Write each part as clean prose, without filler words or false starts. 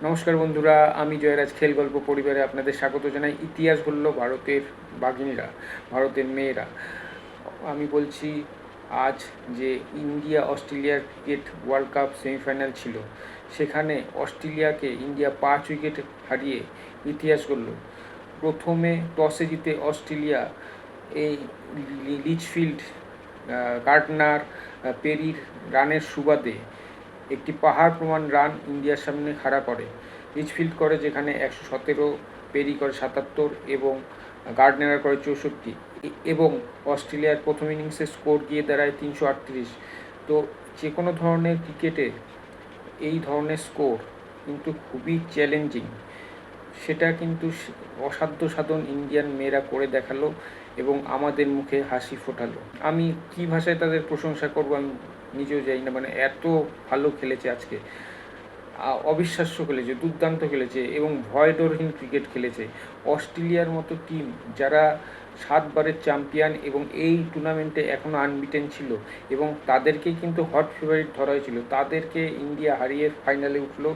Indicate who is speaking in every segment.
Speaker 1: নমস্কার বন্ধুরা, আমি জয়রাজ খেল গল্প পরিবারে আপনাদের স্বাগত জানাই। ইতিহাস বলল ভারতের বাঘিনীরা, ভারতের মেয়েরা। আমি বলছি আজ যে ইন্ডিয়া অস্ট্রেলিয়ার ক্রিকেট ওয়ার্ল্ড কাপ সেমিফাইনাল ছিল, সেখানে অস্ট্রেলিয়াকে ইন্ডিয়া 5 উইকেট হারিয়ে ইতিহাস গড়ল। প্রথমে টসে জিতে অস্ট্রেলিয়া এই লিচফিল্ড, গার্ডনার, পেরির রানের সুবাদে একটি পাহাড় প্রমাণ রান ইন্ডিয়ার সামনে খাড়া করে। লিচফিল্ড করে যেখানে 117, পেরি করে 77 এবং গার্ডনার করে 64, এবং অস্ট্রেলিয়ার প্রথম ইনিংসে স্কোর গিয়ে দাঁড়ায় 338। তো যে কোনো ধরনের ক্রিকেটে এই ধরনের স্কোর কিন্তু খুবই চ্যালেঞ্জিং। সেটা কিন্তু অসাধ্য সাধন ইন্ডিয়ান মেয়েরা করে দেখালো এবং আমাদের মুখে হাসি ফোটালো। আমি কী ভাষায় তাদের প্রশংসা করব আমি নিজেও জানি না। মানে এত ভালো খেলেছে আজকে, অবিশ্বাস্য খেলেছে, দুর্দান্ত খেলেছে এবং ভয়ডরহীন ক্রিকেট খেলেছে। অস্ট্রেলিয়ার মতো টিম যারা 7বারের চ্যাম্পিয়ন এবং এই টুর্নামেন্টে এখনও আনবিটেন ছিল এবং তাদেরকেই কিন্তু হট ফেভারিট ধরা হয়েছিল, তাদেরকে ইন্ডিয়া হারিয়ে ফাইনালে উঠলো।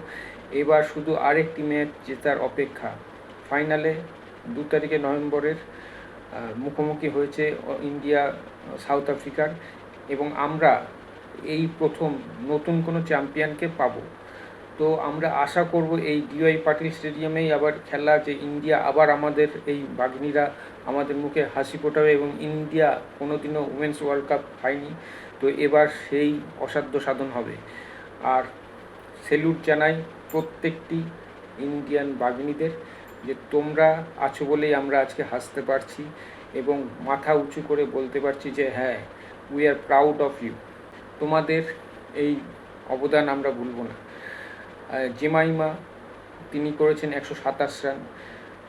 Speaker 1: এবার শুধু আরেকটি ম্যাচ জেতার অপেক্ষা। ফাইনালে 2 তারিখে নভেম্বরের মুখোমুখি হয়েছে ইন্ডিয়া সাউথ আফ্রিকার, এবং আমরা এই প্রথম নতুন কোনো চ্যাম্পিয়নকে পাবো। তো আমরা আশা করব এই ডিওয়াই পাটিল স্টেডিয়ামেই আবার খেলা, যে ইন্ডিয়া আবার আমাদের এই বাঘিনীরা আমাদের মুখে হাসি ফোটাবে এবং ইন্ডিয়া কোনোদিনও উমেন্স ওয়ার্ল্ড কাপ পায়নি, তো এবার সেই অসাধ্য সাধন হবে। আর স্যালুট জানাই প্রত্যেকটি ইন্ডিয়ান বাঘিনীদের, যে তোমরা আছো বলেই আমরা আজকে হাসতে পারছি এবং মাথা উঁচু করে বলতে পারছি যে হ্যাঁ, we are proud of you. তোমাদের এই অবদান আমরা ভুলব না। জেমাইমা, তিনি করেছেন 127 রান,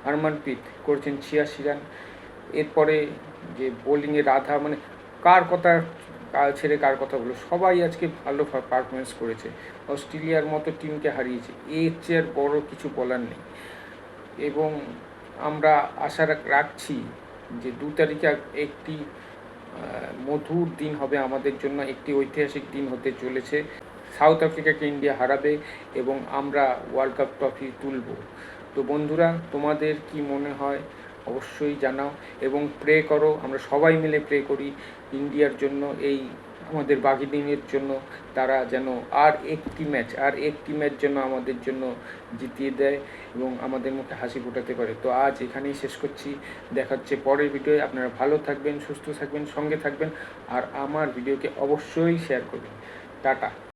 Speaker 1: হরমনপ্রীত করেছেন 86 রান। এরপরে যে বোলিংয়ে রাধা, মানে কার কথা ছেড়ে কার কথা বলো, সবাই আজকে ভালো পারফরমেন্স করেছে। অস্ট্রেলিয়ার মতো টিমকে হারিয়েছে, এর চেয়ে আর বড় কিছু বলার নেই। এবং আমরা আশা রাখছি যে 2 তারিখে একটি মধুর দিন হবে আমাদের জন্য, একটি ঐতিহাসিক দিন হতে চলেছে। সাউথ আফ্রিকাকে ইন্ডিয়া হারাবে এবং আমরা ওয়ার্ল্ড কাপ ট্রফি তুলব। তো বন্ধুরা, তোমাদের কি মনে হয় অবশ্যই জানাও এবং প্রে করো। আমরা সবাই মিলে প্রে করি ইন্ডিয়ার জন্য, এই আমাদের বাঘিনীর জন্য, তারা যেন আর একটি ম্যাচ যেন আমাদের জন্য জিতিয়ে দেয় এবং আমাদের মুখে হাসি ফোটাতে পারে। তো আজ এখানেই শেষ করছি, দেখা হচ্ছে পরের ভিডিওয়ে। আপনারা ভালো থাকবেন, সুস্থ থাকবেন, সঙ্গে থাকবেন আর আমার ভিডিওকে অবশ্যই শেয়ার করবেন। টাটা।